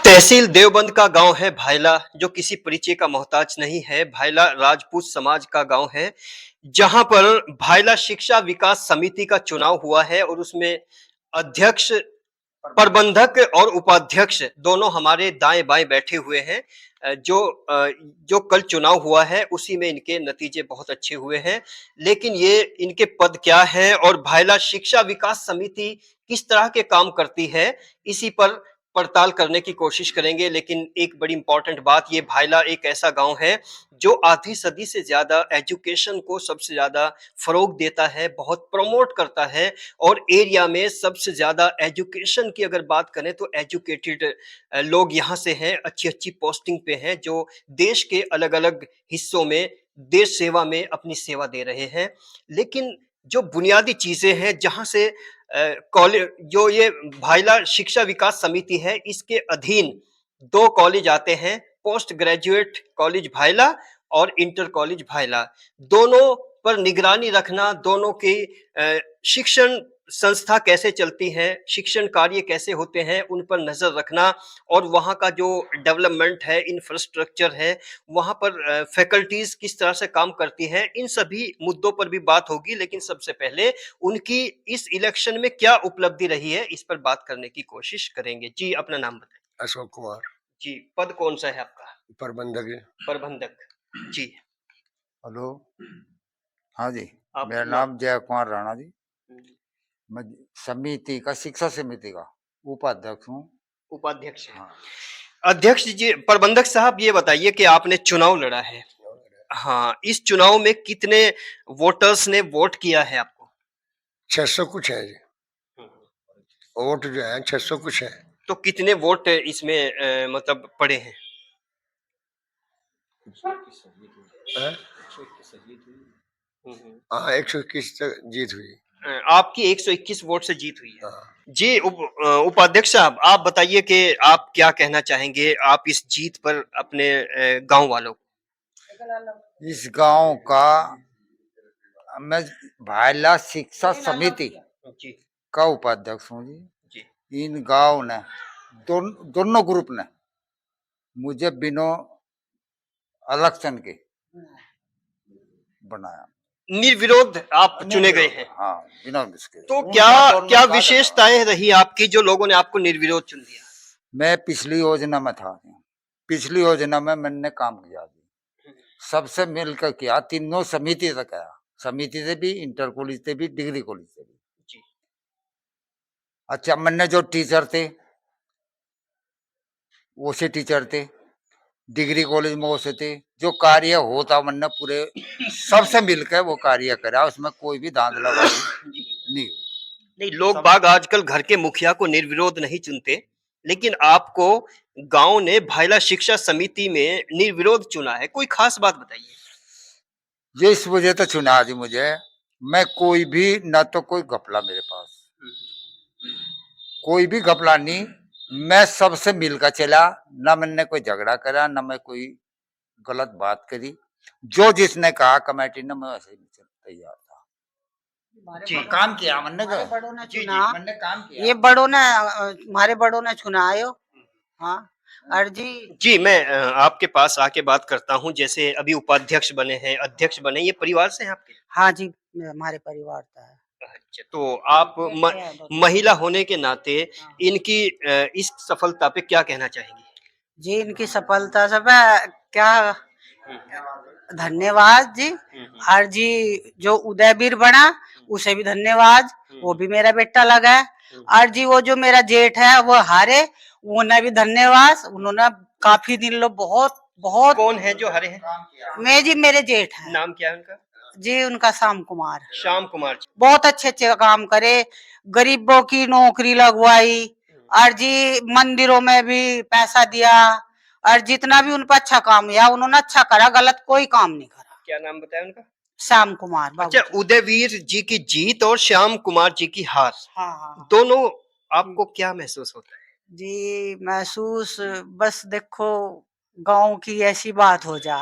तहसील देवबंद का गांव है भायला, जो किसी परिचय का मोहताज नहीं है। भायला राजपूत समाज का गांव है, जहां पर भायला शिक्षा विकास समिति का चुनाव हुआ है और उसमें अध्यक्ष, प्रबंधक और उपाध्यक्ष दोनों हमारे दाएं बाएं बैठे हुए हैं। जो कल चुनाव हुआ है उसी में इनके नतीजे बहुत अच्छे हुए हैं, लेकिन ये इनके पद क्या है और भायला शिक्षा विकास समिति किस तरह के काम करती है, इसी पर पड़ताल करने की कोशिश करेंगे। लेकिन एक बड़ी इंपॉर्टेंट बात, ये भायला एक ऐसा गांव है जो आधी सदी से ज्यादा एजुकेशन को सबसे ज्यादा फरोग देता है, बहुत प्रमोट करता है। और एरिया में सबसे ज्यादा एजुकेशन की अगर बात करें तो एजुकेटेड लोग यहाँ से हैं, अच्छी अच्छी पोस्टिंग पे हैं, जो देश के अलग अलग हिस्सों में देश सेवा में अपनी सेवा दे रहे हैं। लेकिन जो बुनियादी चीजें हैं, जहां से कॉलेज, जो ये भायला शिक्षा विकास समिति है, इसके अधीन दो कॉलेज आते हैं, पोस्ट ग्रेजुएट कॉलेज भायला और इंटर कॉलेज भायला। दोनों पर निगरानी रखना, दोनों की शिक्षण संस्था कैसे चलती है, शिक्षण कार्य कैसे होते हैं, उन पर नजर रखना, और वहाँ का जो डेवलपमेंट है, इंफ्रास्ट्रक्चर है, वहाँ पर फैकल्टीज किस तरह से काम करती हैं, इन सभी मुद्दों पर भी बात होगी। लेकिन सबसे पहले उनकी इस इलेक्शन में क्या उपलब्धि रही है, इस पर बात करने की कोशिश करेंगे। जी, अपना नाम बताइए। अशोक कुमार। जी, पद कौन सा है आपका? प्रबंधक। प्रबंधक। जी। हेलो। हाँ जी, आप मेरा नाम जय कुमार राणा जी। मैं समिति का, शिक्षा समिति का उपाध्यक्ष हूँ। उपाध्यक्ष है। हाँ। अध्यक्ष जी, प्रबंधक साहब ये बताइए कि आपने चुनाव लड़ा है, हाँ, इस चुनाव में कितने वोटर्स ने वोट किया है आपको? 600 कुछ है जी। वोट जो है 600 कुछ है। तो कितने वोट इसमें मतलब पड़े हैं? हाँ, 121 तक जीत हुई। आपकी 121 वोट से जीत हुई है। हाँ। जी, उपाध्यक्ष साहब, आप बताइए कि आप क्या कहना चाहेंगे आप इस जीत पर अपने गांव वालों को? इस गांव का मैं भायला शिक्षा समिति जी का उपाध्यक्ष हूँ जी। जी। इन गांव ने दोनों ग्रुप ने मुझे बिना इलेक्शन के बनाया, निर्विरोध आप चुने गए हैं। हाँ, बिना इसके। तो क्या विशेषताएं रही आपकी जो लोगों ने आपको निर्विरोध चुन लिया? मैं पिछली योजना में था, पिछली योजना में मैंने काम किया जी, सबसे मिलकर किया, तीनों समिति से किया, समिति से भी, इंटर कॉलेज से भी, डिग्री कॉलेज से भी जी। अच्छा, मैंने जो टीचर थे वो से टीचर थे, डिग्री कॉलेज में वो से थे, जो कार्य होता मैंने पूरे सबसे मिलकर वो कार्य करा, उसमें कोई भी धांधलाबाजी नहीं हुई। नहीं, लोग बाग आजकल घर के मुखिया को निर्विरोध नहीं चुनते, लेकिन आपको गांव ने भायला शिक्षा समिति में निर्विरोध चुना है, कोई खास बात बताइए। ये इस वजह तो चुना जी मुझे, मैं कोई भी, ना तो कोई घपला मेरे पास, कोई भी घपला नहीं, मैं सबसे मिलकर चला, ना मैंने कोई झगड़ा करा, ना मैं कोई गलत बात करी, जो जिसने कहा कमेटी ने, मैं वैसे ही तैयार था। काम किया मैंने, बड़ों ने जी, चुना, मैंने काम किया, ये बड़ों ने, हमारे बड़ों ने चुना आयो। हाँ, अर्जी जी, मैं आपके पास आके बात करता हूँ। जैसे अभी उपाध्यक्ष बने हैं, अध्यक्ष बने, ये परिवार से हैं आपके? हाँ जी, हमारे परिवार का है। अच्छा, तो आप महिला होने के नाते इनकी इस सफलता पे क्या कहना चाहेंगी? जी, इनकी सफलता सब क्या धन्यवाद जी। और जी जो उदयवीर बना उसे भी धन्यवाद, वो भी मेरा बेटा लगा है। और जी वो जो मेरा जेठ है वो हारे, उन्हें भी धन्यवाद, उन्होंने काफी दिन लो बहुत बहुत। कौन है जो हरे हैं? मैं जी, मेरे जेठ है। नाम क्या है उनका? जी, उनका श्याम कुमार। श्याम कुमार जी। बहुत अच्छे अच्छे काम करे, गरीबों की नौकरी लगवाई, और जी मंदिरों में भी पैसा दिया, और जितना भी उन पर अच्छा काम किया उन्होंने अच्छा करा, गलत कोई काम नहीं करा। क्या नाम बताया उनका? श्याम कुमार। अच्छा, उदयवीर जी की जीत और श्याम कुमार जी की हार, हाँ हाँ, दोनों आपको क्या महसूस होता है? जी महसूस, बस देखो गांव की ऐसी बात हो जा,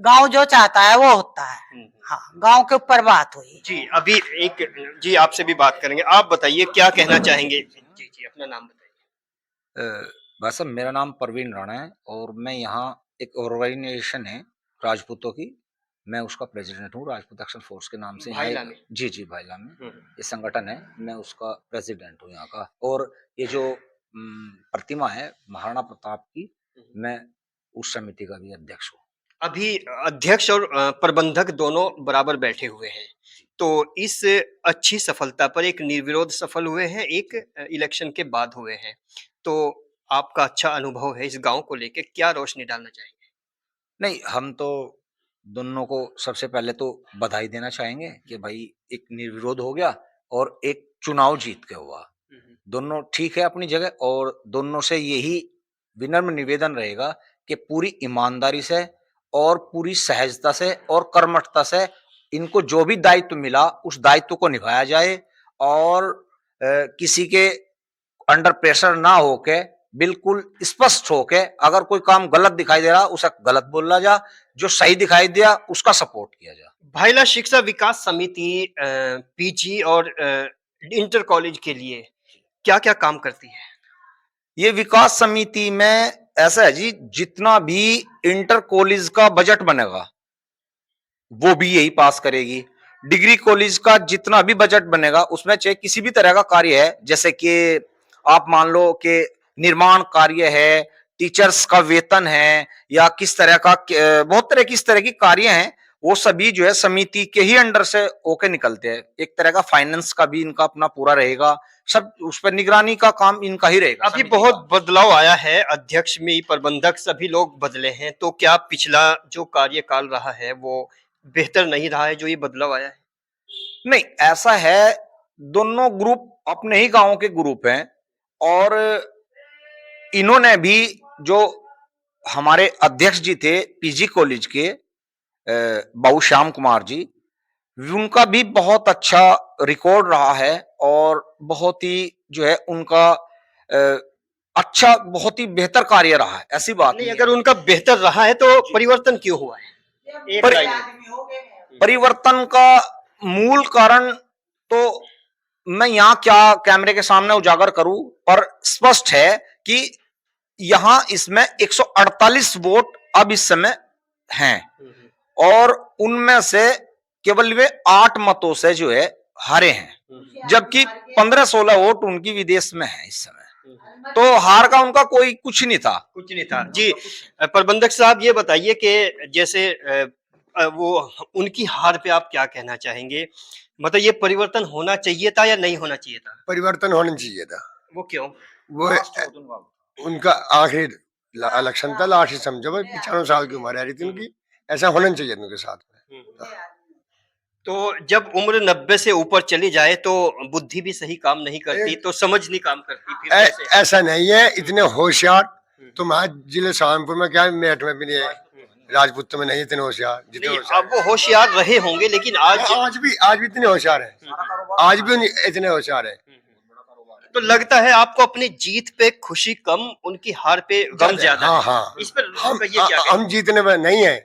गांव जो चाहता है वो होता है। हाँ, गांव के ऊपर बात हुई। जी, अभी एक, जी आपसे भी बात करेंगे, आप बताइए क्या कहना चाहेंगे। जी जी, अपना नाम बताइए। बस मेरा नाम परवीन राणा है और मैं यहाँ एक ऑर्गेनाइजेशन है राजपूतों की, मैं उसका प्रेसिडेंट हूँ। राजपूत एक्शन फोर्स के नाम से यहाँ भाईला में? जी जी भाईला में ये संगठन है, मैं उसका प्रेसिडेंट हूँ यहाँ का। और ये जो प्रतिमा है महाराणा प्रताप की, मैं उस समिति का भी अध्यक्ष हूँ। अभी अध्यक्ष और प्रबंधक दोनों बराबर बैठे हुए हैं, तो इस अच्छी सफलता पर एक निर्विरोध सफल हुए हैं, एक इलेक्शन के बाद हुए हैं। तो आपका अच्छा अनुभव है इस गांव को लेके, क्या रोशनी डालना चाहेंगे? नहीं, हम तो दोनों को सबसे पहले तो बधाई देना चाहेंगे कि भाई एक निर्विरोध हो गया और एक चुनाव जीत के हुआ। दोनों ठीक है अपनी जगह, और दोनों से यही विनम्र निवेदन रहेगा कि पूरी ईमानदारी से और पूरी सहजता से और कर्मठता से इनको जो भी दायित्व मिला उस दायित्व को निभाया जाए, और किसी के अंडर प्रेशर ना होके बिल्कुल स्पष्ट होके अगर कोई काम गलत दिखाई दे रहा उसे गलत बोला जा, जो सही दिखाई दिया उसका सपोर्ट किया जा। भाईला शिक्षा विकास समिति पीजी और इंटर कॉलेज के लिए क्या-क्या काम करती है? ये विकास समिति में ऐसा है जी, जितना भी इंटर कॉलेज का बजट बनेगा वो भी यही पास करेगी। डिग्री कॉलेज का जितना भी बजट बनेगा उसमें चाहे किसी भी तरह का कार्य है, जैसे कि आप मान लो कि निर्माण कार्य है, टीचर्स का वेतन है, या किस तरह का बहुत तरह की इस तरह की कार्य हैं, वो सभी जो है समिति के ही अंडर से होके निकलते हैं। एक तरह का फाइनेंस का भी इनका अपना पूरा रहेगा, सब उस पर निगरानी का काम इनका ही रहेगा। अभी बहुत बदलाव आया है, अध्यक्ष में प्रबंधक सभी लोग बदले हैं, तो क्या पिछला जो कार्यकाल रहा है वो बेहतर नहीं रहा है जो ये बदलाव आया है? नहीं, ऐसा है, दोनों ग्रुप अपने ही गांव के ग्रुप हैं, और इन्होंने भी जो हमारे अध्यक्ष जी थे पीजी कॉलेज के बाबू श्याम कुमार जी, उनका भी बहुत अच्छा रिकॉर्ड रहा है, और बहुत ही जो है उनका अच्छा, बहुत ही बेहतर कार्य रहा है, ऐसी बात नहीं, नहीं अगर है। उनका बेहतर रहा है तो परिवर्तन क्यों हुआ है? एक पर- राय में। परिवर्तन का मूल कारण तो मैं यहाँ क्या कैमरे के सामने उजागर करूं, पर स्पष्ट है कि यहां इसमें 148 वोट अब इस समय हैं, और उनमें से केवल वे 8 मतों से जो है हारे हैं, जबकि 15-16 वोट उनकी विदेश में है इस समय। तो हार का उनका कोई कुछ नहीं था। कुछ नहीं था जी। प्रबंधक साहब ये बताइए कि जैसे वो उनकी हार पे आप क्या कहना चाहेंगे? मतलब ये परिवर्तन होना चाहिए था या नहीं होना चाहिए था? परिवर्तन होना चाहिए था। वो क्यों? वो उनका आखिरी इलेक्शन था, लास्ट समझो, 95 साल की उम्र आ रही थी उनकी, ऐसा होना चाहिए था उनके साथ में। तो जब उम्र 90 से ऊपर चली जाए तो बुद्धि भी सही काम नहीं करती, तो समझ नहीं काम करती, फिर कैसे? ऐसा नहीं है, इतने होशियार तुम्हारे जिले सहारनपुर में क्या मेरठ में भी नहीं है, राजपूत में नहीं इतने होशियार जितने नहीं, होशियार अब वो होशियार रहे होंगे, लेकिन आज भी इतने होशियार है, आज भी इतने होशियार है। तो लगता है आपको अपनी जीत पे खुशी कम, उनकी हार पे गम ज्यादा हाँ है। हाँ, इस पर हम कहिए क्या कहते हम जीतने में नहीं है,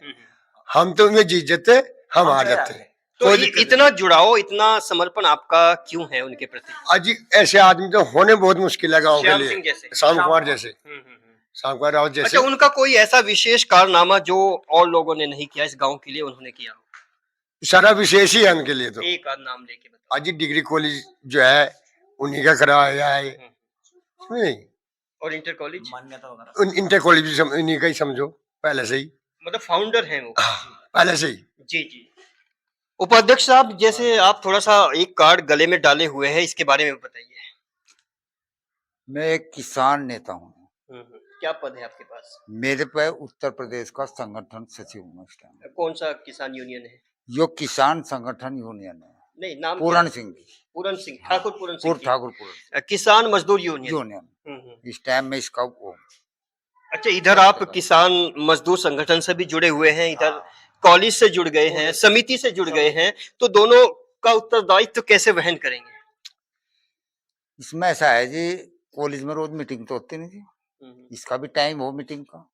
हम तो उनमें जीत जाते, हम हार जाते। तो इतना जुड़ाव, इतना समर्पण आपका क्यों है उनके प्रति? आज ऐसे आदमी तो होने बहुत मुश्किल है गाँव के श्याम सिंह लिए, जैसे? श्याम कुमार जैसे, श्याम कुमार रावत जैसे। अच्छा, उनका कोई ऐसा विशेष कारनामा जो और लोगों ने नहीं किया, इस गांव के लिए उन्होंने किया हो? सारा विशेष ही है उनके लिए तो। एक आध नाम लेके बताओ। आज डिग्री कॉलेज जो है उन्हीं का कराया है, नहीं और इंटर कॉलेज? इंटर कॉलेज भी उन्हीं का ही समझो, पहले से ही, मतलब फाउंडर हैं वो? पहले से ही। जी जी। उपाध्यक्ष साहब, जैसे आप थोड़ा सा एक कार्ड गले में डाले हुए हैं, इसके बारे में बताइए। मैं एक किसान नेता हूँ। क्या पद है आपके पास? मेरे पे उत्तर प्रदेश का संगठन सचिव हूँ इस टाइम। कौन सा किसान यूनियन है? यो किसान संगठन यूनियन है। नहीं, नाम पूरन क्या है? सिंह पूरन सिंह, ठाकुर पूरन सिंह जी। ठाकुर पूरन किसान मजदूर यूनियन। यूनियन इस टाइम में इसका वो। अच्छा, इधर आप किसान मजदूर संगठन से भी जुड़े हुए हैं, इधर कॉलेज से जुड़ गए हैं, समिति से जुड़ गए हैं, तो दोनों का उत्तरदायित्व कैसे वहन करेंगे? इसमें ऐसा है जी, कॉलेज में रोज मीटिंग तो होती नहीं थी, इसका भी टाइम हो मीटिंग का,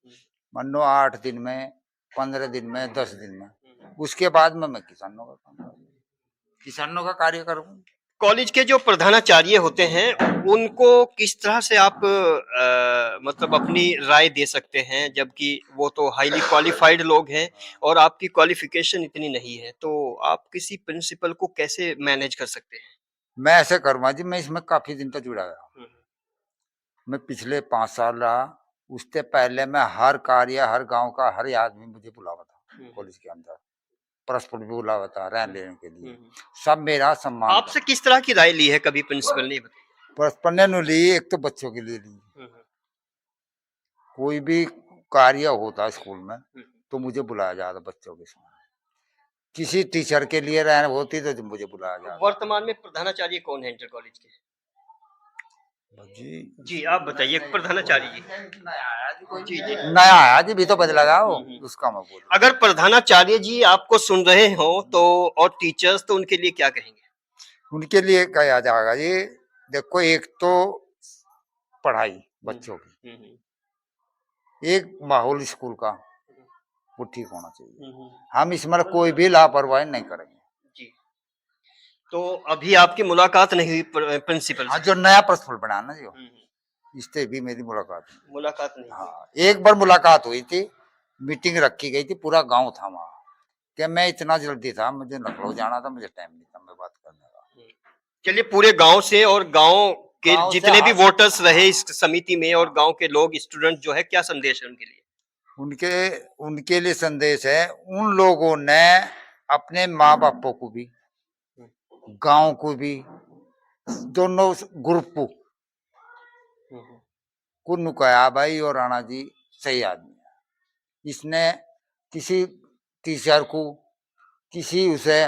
मान लो 8 दिन में, 15 दिन में, 10 दिन में, उसके बाद में मैं किसानों का कार्य करूँ। कॉलेज के जो प्रधानाचार्य होते हैं उनको किस तरह से आप मतलब अपनी राय दे सकते हैं, जबकि वो तो हाईली क्वालिफाइड लोग हैं और आपकी क्वालिफिकेशन इतनी नहीं है, तो आप किसी प्रिंसिपल को कैसे मैनेज कर सकते हैं? मैं ऐसे करूंगा जी, मैं इसमें काफी दिन तक जुड़ा गया। मैं पिछले 5 साल रहा, उससे पहले मैं हर कार्य, हर गांव का हर आदमी मुझे बुलावा था कॉलेज के अंदर, परस्पर भी बुलावा था रहने लेने के लिए, सब मेरा सम्मान आपसे किस तरह की राय ली है कभी प्रिंसिपल ने, बताइए? परस्पर ने ली। एक तो बच्चों के लिए ली, कोई भी कार्य होता स्कूल में तो मुझे बुलाया जाता बच्चों के सामने, किसी टीचर के लिए रहने होती तो मुझे बुलाया जाता। वर्तमान में प्रधानाचार्य कौन है इंटर कॉलेज के? जी जी आप बताइए प्रधानाचार्य जी। जी जी। नया आया जी, भी तो बदला गया वो, उसका मैं बोल। अगर प्रधानाचार्य जी आपको सुन रहे हो तो, और टीचर्स, तो उनके लिए क्या कहेंगे? उनके लिए कहा जाएगा जी, देखो एक तो पढ़ाई बच्चों की, एक माहौल स्कूल का वो ठीक होना चाहिए। हम इसमें कोई भी लापरवाही नहीं करेंगे। जी। तो अभी आपकी मुलाकात नहीं हुई प्रिंसिपल हाँ, से? जो नया प्रिंसिपल बना ना जो, इससे भी मेरी मुलाकात नहीं। मुलाकात नहीं हुई। हाँ, एक बार मुलाकात हुई थी, मीटिंग रखी गई थी, पूरा गांव था वहाँ, कि मैं इतना जल्दी था, मुझे लखनऊ जाना था, मुझे टाइम नहीं था मैं बात करने का। चलिए, पूरे गांव से और गांव के गाँव से जितने भी हाँ, वोटर्स रहे इस समिति में और गांव के लोग, स्टूडेंट जो है, क्या संदेश है उनके लिए? उनके लिए संदेश है, उन लोगों ने अपने माँ बापों को भी, गांव को भी, दोनों ग्रुप को नुकाया भाई और राणा जी सही आदमी है। इसने किसी टीचर को, किसी उसे,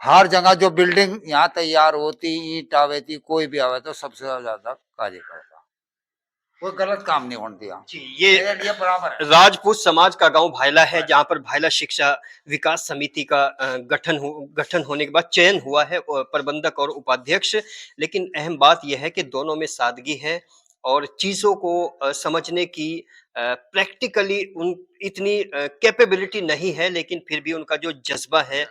हर जगह जो बिल्डिंग यहाँ तैयार होती, ईंट आवे थी, कोई भी आवे तो सबसे ज्यादा कार्य करता, कोई गलत काम नहीं होने दिया। जी, ये मेरे लिए बराबर है। राजपूत समाज का गांव भायला है, जहां पर भायला शिक्षा विकास समिति का गठन होने के बाद चयन हुआ है प्रबंधक और उपाध्यक्ष। लेकिन अहम बात यह है कि दोनों में सादगी है और चीजों को समझने की प्रैक्टिकली उन इतनी कैपेबिलिटी नहीं है, लेकिन फिर भी उनका जो जज्बा है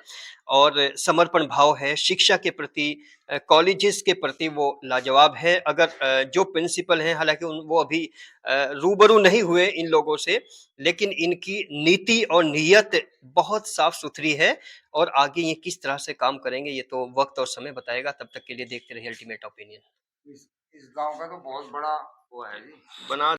और समर्पण भाव है शिक्षा के प्रति, कॉलेजेस के प्रति, वो लाजवाब है। अगर जो प्रिंसिपल हैं, हालांकि वो अभी रूबरू नहीं हुए इन लोगों से, लेकिन इनकी नीति और नीयत बहुत साफ सुथरी है और आगे ये किस तरह से काम करेंगे ये तो वक्त और समय बताएगा। तब तक के लिए देखते रहिए अल्टीमेट ओपिनियन। इस गांव का तो बहुत बड़ा वो है जी। बना